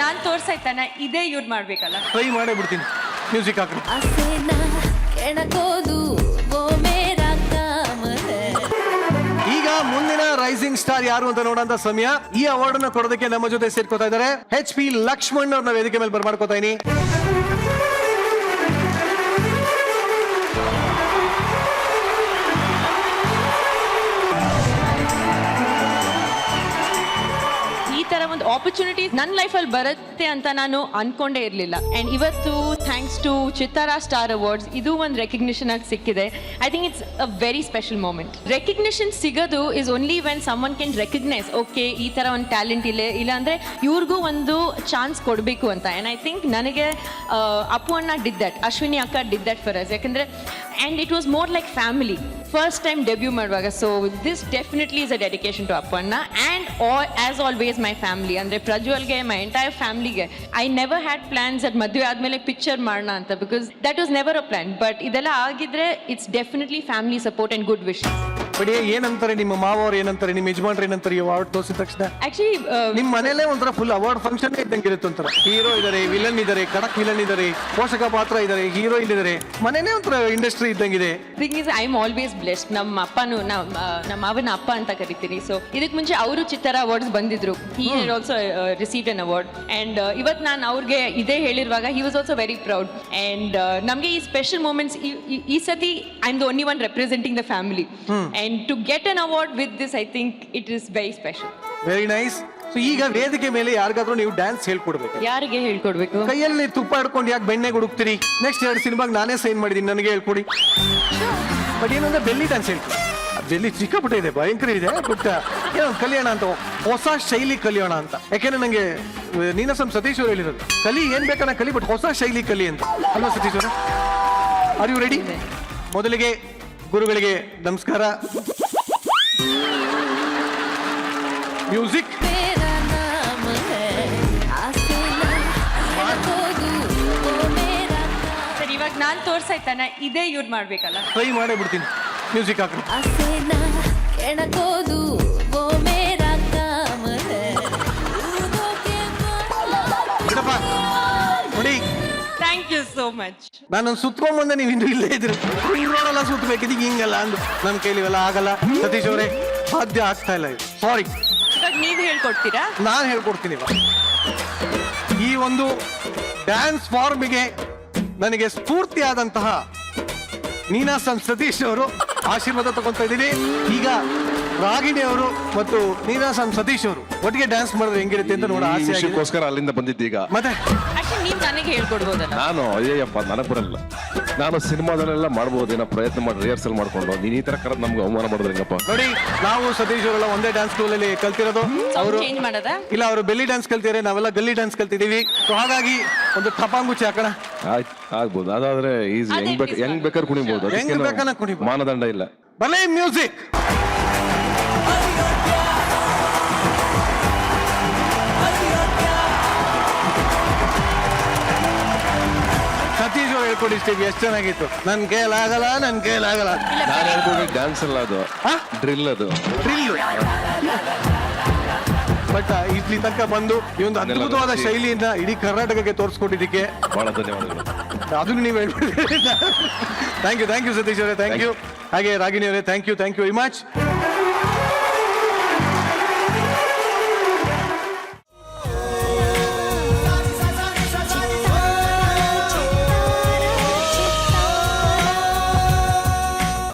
ನಾನ್ ತೋರ್ಸಾಯ್ತಾನ ಇದೇ ಇವ್ರು ಮಾಡ್ಬೇಕಲ್ಲ. ಟ್ರೈ ಮಾಡೇ ಬಿಡ್ತೀನಿ. ಮ್ಯೂಸಿಕ್ ಹಾಕ್ರಿ. ಈಗ ಮುಂದಿನ ರೈಸಿಂಗ್ ಸ್ಟಾರ್ ಯಾರು ಅಂತ ನೋಡೋಂತ ಸಮಯ. ಈ ಅವಾರ್ಡ್ ಅನ್ನ ಕೊಡೋದಕ್ಕೆ ನಮ್ಮ ಜೊತೆ ಸೇರ್ಕೋತಾ ಇದ್ದಾರೆ HP ಲಕ್ಷ್ಮಣ್ ಅವ್ರನ್ನ ವೇದಿಕೆ ಮೇಲೆ ಬರ್ಮಾಡ್ಕೋತಾ ಇದೀನಿ. ಒಂದು ಆಪರ್ಚುನಿಟಿ ನನ್ನ ಲೈಫಲ್ಲಿ ಬರುತ್ತೆ ಅಂತ ನಾನು ಅನ್ಕೊಂಡೇ ಇರಲಿಲ್ಲ. ಅಂಡ್ ಇವತ್ತು thanks to Chittara star awards ಇದು ಒಂದು ರೆಕಗ್ನಿಷನ್ ಆಗಿ ಸಿಕ್ಕಿದೆ. I think it's a very special moment. Recognition ಸಿಗೋದು is only when someone can recognise okay ಈ ಥರ ಒಂದು ಟ್ಯಾಲೆಂಟ್ ಇಲ್ಲ ಅಂದರೆ ಇವ್ರಿಗೂ ಒಂದು ಚಾನ್ಸ್ ಕೊಡಬೇಕು ಅಂತ. ಆ್ಯಂಡ್ ಐ ಥಿಂಕ್ ನನಗೆ ಅಪ್ಪು ಅಣ್ಣ ಡಿಡ್ ದಟ್, ಅಶ್ವಿನಿ ಅಕ್ಕ ಡಿಡ್ ದಟ್ ಫಾರ್ ಅಸ್. ಯಾಕಂದರೆ and it was more like family first time debut ಮಾಡುವಾಗ. So this definitely is a dedication to Appu ಅಣ್ಣ and as always my family. ಅಂದರೆ ಪ್ರಜ್ವಲ್ಗೆ, ಮೈ ಎಂಟೈರ್ ಫ್ಯಾಮಿಲಿಗೆ. I never had plans ಅದು ಮದುವೆ ಆದಮೇಲೆ picture ಮಾಡೋಣ ಅಂತ, because that was never a plan. But ಇದೆಲ್ಲ ಆಗಿದ್ರೆ it's definitely family support and good wish. But ಏನಂತಾರೆ ನಿಮ್ಮ ಮಾವವ್ರು, ಏನಂತಾರೆ ನಿಮ್ಮ ಯಜಮಾನ್ರು, ಏನಂತಾರೆ ಈ ಅವಾರ್ಡ್ ತೋರಿಸಿದ ತಕ್ಷಣ? ಆಕ್ಚುಲಿ ನಿಮ್ಮ ಮನೇಲೆ ಒಂಥರ ಫುಲ್ ಅವಾರ್ಡ್ ಫಂಕ್ಷನ್ ಇದ್ದಂಗೆ ಇರುತ್ತೆ. ಒಂಥರ ಹೀರೋ ಇದಾರೆ, ವಿಲನ್ ಇದಾರೆ, ಕಡಕ್ ವಿಲನ್ ಇದಾರೆ, ಪೋಷಕ ಪಾತ್ರ ಇದಾರೆ, ಹೀರೋಯಿನ್ ಇದಾರೆ, ಮನೇನೆ ಒಂಥರ ಇಂಡಸ್ಟ್ರಿ ಇದ್ದಂಗಿದೆ. Thing is I am always blessed. ನಮ್ಮ ಅಪ್ಪನೂ ನಮ್ಮ ಮಾವನ ಅಪ್ಪ ಅಂತ ಕರಿತೀನಿ. ಸೊ ಇದಕ್ಕೆ ಮುಂಚೆ ಅವರು ಚಿತ್ತಾರ ಅವಾರ್ಡ್ಸ್ ಬಂದಿದ್ರು. He had also received an award. And ಇವತ್ತು ನಾನು ಅವ್ರಿಗೆ ಇದೇ ಹೇಳಿರುವಾಗ he was also very proud. And ನಮಗೆ ಈ ಸ್ಪೆಷಲ್ ಮೂಮೆಂಟ್ಸ್ ಈ ಸತಿ I am the only one representing the family. And to get an award with this I think it is very special. Very nice. So ಈಗ ವೇದಿಕೆ ಮೇಲೆ ಯಾರಿಗಾದ್ರೂ ನೀವು dance ಹೇಳ್ಕೊಡ್ಬೇಕು. ಯಾರಿಗೆ ಹೇಳ್ಕೊಡ್ಬೇಕು? ಕೈಯಲ್ಲಿ ತುಪ್ಪ ಹಿಡ್ಕೊಂಡು ಯಾಕೆ ಬೆಣ್ಣೆ ಹುಡುಕ್ತೀರಿ? ನೆಕ್ಸ್ಟ್ 2 ಸಿನಿಮಾಗೆ ನಾನೇ ಸೈನ್ ಮಾಡಿದ್ದೀನಿ, ನನಗೆ ಹೇಳ್ಕೊಡಿ. ಬಟ್ ಏನಂದ್ರೆ ಬೆಲ್ಲಿ ಡ್ಯಾನ್ಸ್ ಹೇಳ್ಕೊಡಿ. ಬೆಲ್ಲಿ ಸಿಕ್ಕಾಪಟ್ಟೆ ಇದೆ, ಭಯಂಕರ ಇದೆ. ಬಟ್ ಏನೋ ಕಲಿಯೋಣ ಅಂತ, ಹೊಸ ಶೈಲಿ ಕಲಿಯೋಣ ಅಂತ. ಯಾಕೆಂದ್ರೆ ನಂಗೆ ನೀನಾಸಂ ಸತೀಶ್ ಅವರು ಹೇಳಿರೋದು ಕಲಿ ಏನ್ ಬೇಕಾನ ಕಲಿ, ಬಟ್ ಹೊಸ ಶೈಲಿ ಕಲಿ ಅಂತ ಅಲ್ವಾ ಸತೀಶ್ ಅವರ? Are you ready? ಮೊದಲಿಗೆ ಗುರುಗಳಿಗೆ ನಮಸ್ಕಾರ. ಮ್ಯೂಸಿಕ್. ಸರ್ ಇವಾಗ ನಾನ್ ತೋರ್ಸಾಯ್ತಾನ ಇದೇ ಇವ್ರು ಮಾಡ್ಬೇಕಲ್ಲ. ಟ್ರೈ ಮಾಡೇ ಬಿಡ್ತೀನಿ. ಮ್ಯೂಸಿಕ್ ಹಾಕ್ರಿ. ಬಿಡಪ್ಪ ನೋಡಿ. Thank you so much. ನಾನು ಸುತ್ಕೊಂಡ್ ಬಂದೆ, ನೀವು ಇನ್ನೂ ಇಲ್ಲೇ ಇದ್ರಿ. ಹಿಂಗಲ್ಲ ಸುತ್ತಬೇಕಿದ್ ಹಿಂಗಲ್ಲ ಅಂದು ನನ್ನ ಕೈಲಿ ಇವೆಲ್ಲ ಆಗಲ್ಲ. ಸತೀಶ್ ಅವರೇ ಸಾಧ್ಯ ಆಗ್ತಾ ಇಲ್ಲ ಇದು. ಸಾರಿ. ಇವಾಗ ನೀವು ಹೇಳ್ಕೊಡ್ತೀರಾ? ನಾನು ಹೇಳ್ಕೊಡ್ತೀನಿ. ಈ ಒಂದು ಡ್ಯಾನ್ಸ್ ಫಾರ್ಮಿಗೆ ನನಗೆ ಸ್ಫೂರ್ತಿಯಾದಂತಹ ನೀನಾಸಂ ಸತೀಶ್ ಅವರು ಆಶೀರ್ವಾದ ತಗೊಂತ ಇದ್ದೀನಿ. ಈಗ ರಾಗಿಣಿ ಅವರು ಮತ್ತು ನೀನಾಸಂ ಸತೀಶ್ ಅವರು ಒಟ್ಟಿಗೆ ಡ್ಯಾನ್ಸ್ ಮಾಡಿದ್ರೆ ಹೆಂಗಿರುತ್ತೆ ಅಂತ ನೋಡ ಆಸೆ. ವಿಷಯಕ್ಕೋಸ್ಕರ ಅಲ್ಲಿಂದ ಬಂದಿದ್ದೀಗ. ಮತ್ತೆ ನೀವು ನನಗೆ ಹೇಳ್ಕೊಡ್ಬೋದಲ್ಲ? ನಾನು ಅಯ್ಯಪ್ಪ ನನಗೆ ಬರಲ್ಲ. ನಾನು ಸಿನಿಮಾದಲ್ಲೆಲ್ಲ ಮಾಡ್ಬೋದೇನೋ ಪ್ರಯತ್ನ ಮಾಡಿ ರಿಹರ್ಸಲ್ ಮಾಡ್ಕೊಂಡು ನೀನ್ ಈ ತರ ಕರೆದು ನಮ್ಗೆ ಅವಮಾನ ಮಾಡಿದ್ರೆ ಹೆಂಗಪ್ಪ? ನೋಡಿ, ನಾವು ಸತೀಶ್ ಅವರೆಲ್ಲ ಒಂದೇ ಡ್ಯಾನ್ಸ್ ಸ್ಕೂಲ್ ಅಲ್ಲಿ ಕಲ್ತಿರೋದು. ಅವರು ಚೇಂಜ್ ಮಾಡದ ಇಲ್ಲ, ಅವರು ಬೆಲ್ಲಿ ಡ್ಯಾನ್ಸ್ ಕಲ್ತಿದ್ದಾರೆ, ನಾವೆಲ್ಲ ಗಲ್ಲಿ ಡ್ಯಾನ್ಸ್ ಕಲ್ತಿದೀವಿ. ಸೊ ಹಾಗಾಗಿ ಒಂದು ಟಪಾಂಗುಚ್ಚಿ ಹಾಕೋಣ. ಆಯ್ತು, ಆಗ್ಬೋದು. ಅದಾದ್ರೆ ಈಸಿ, ಹೆಂಗ್ ಬೇಕಾದ್ರೆ ಕುಣಿಬಹುದು, ಹೆಂಗ್ ಬೇಕಾನ ಕುಣಿಬಹುದು, ಮಾನದಂಡ ಇಲ್ಲ. ಬಲೆ ಮ್ಯೂಸಿಕ್. ಸತೀಶ್ ಅವ್ರು ಹೇಳ್ಕೊಡಿ ಸ್ಟೇಜ್ ಎಷ್ಟು ಚೆನ್ನಾಗಿತ್ತು. ನನ್ ಕೈಲಾಗಲ್ಲ, ನನ್ ಕೈಲಾಗಲ್ಲ. ನಾನು ಹೇಳ್ಕೊಂಡು ಡ್ಯಾನ್ಸ್ ಅಲ್ಲ, ಅದು ಡ್ರಿಲ್. ಅದು ಡ್ರಿಲ್. ಬಟ್ ಇಲ್ಲಿ ತನಕ ಬಂದು ಈ ಒಂದು ಅದ್ಭುತವಾದ ಶೈಲಿಯಿಂದ ಇಡೀ ಕರ್ನಾಟಕಕ್ಕೆ ತೋರಿಸ್ಕೊಟ್ಟಿದ್ದಕ್ಕೆ ಬಹಳ ಧನ್ಯವಾದಗಳು. ಅದನ್ನು ನೀವು ಹೇಳ್ಬಿಡ್ತೀರಿ. ಥ್ಯಾಂಕ್ ಯು ಸತೀಶ್ ಅವರೇ, ಥ್ಯಾಂಕ್ ಯು. ಹಾಗೆ ರಾಗಿಣಿ ಅವರೇ, ಥ್ಯಾಂಕ್ ಯು ವೆರಿ ಮಚ್.